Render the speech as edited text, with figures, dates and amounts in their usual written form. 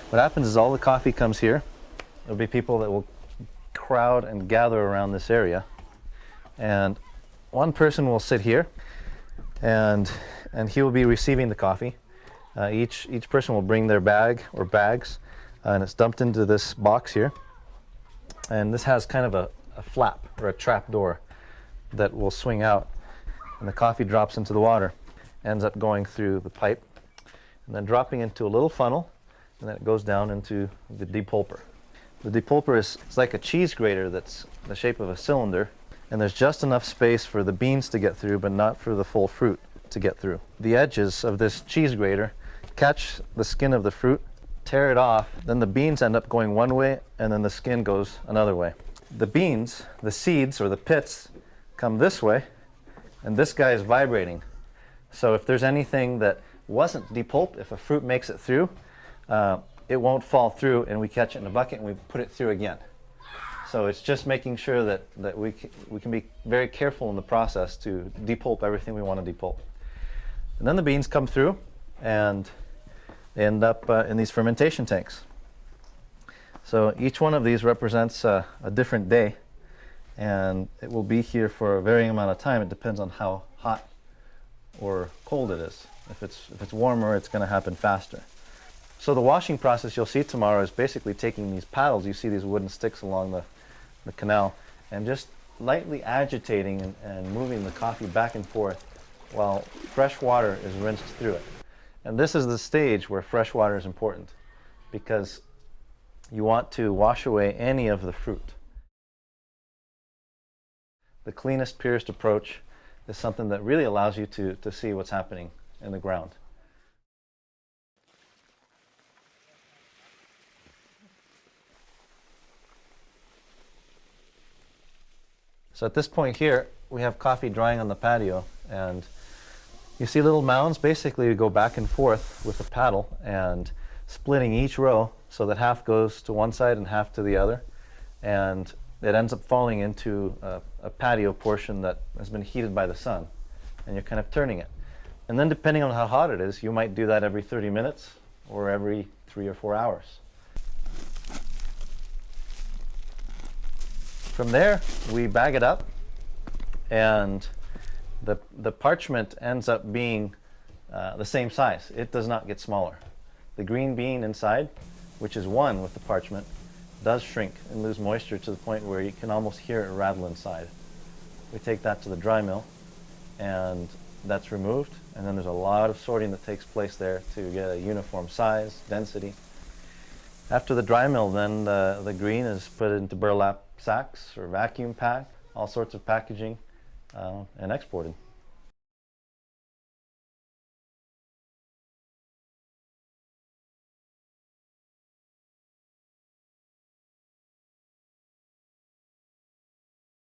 What happens is all the coffee comes here. There'll be people that will crowd and gather around this area. And one person will sit here and he will be receiving the coffee. Each person will bring their bag or bags, and it's dumped into this box here. And this has kind of a flap or a trap door that will swing out, and the coffee drops into the water, ends up going through the pipe, and then dropping into a little funnel, and then it goes down into the depulper. The depulper is it's like a cheese grater that's the shape of a cylinder, and there's just enough space for the beans to get through, but not for the full fruit to get through. The edges of this cheese grater catch the skin of the fruit, tear it off, then the beans end up going one way, and then the skin goes another way. The beans, the seeds or the pits, come this way, and this guy is vibrating. So if there's anything that wasn't depulped, if a fruit makes it through, it won't fall through, and we catch it in a bucket and we put it through again. So it's just making sure that we can be very careful in the process to depulp everything we want to depulp. And then the beans come through and they end up in these fermentation tanks. So each one of these represents a different day, and it will be here for a varying amount of time. It depends on how hot or cold it is. If it's warmer, it's going to happen faster. So the washing process you'll see tomorrow is basically taking these paddles, you see these wooden sticks along the canal, and just lightly agitating and moving the coffee back and forth while fresh water is rinsed through it. And this is the stage where fresh water is important, because you want to wash away any of the fruit. The cleanest, purest approach is something that really allows you to see what's happening in the ground. So at this point here, we have coffee drying on the patio, and you see little mounds. Basically, you go back and forth with the paddle and splitting each row so that half goes to one side and half to the other, and it ends up falling into a patio portion that has been heated by the sun, and you're kind of turning it. And then depending on how hot it is, you might do that every 30 minutes or every 3 or 4 hours. From there, we bag it up, and the parchment ends up being the same size. It does not get smaller. The green bean inside, which is one with the parchment, does shrink and lose moisture to the point where you can almost hear it rattle inside. We take that to the dry mill, and that's removed, and then there's a lot of sorting that takes place there to get a uniform size, density. After the dry mill, then the green is put into burlap sacks or vacuum packed, all sorts of packaging, and exported.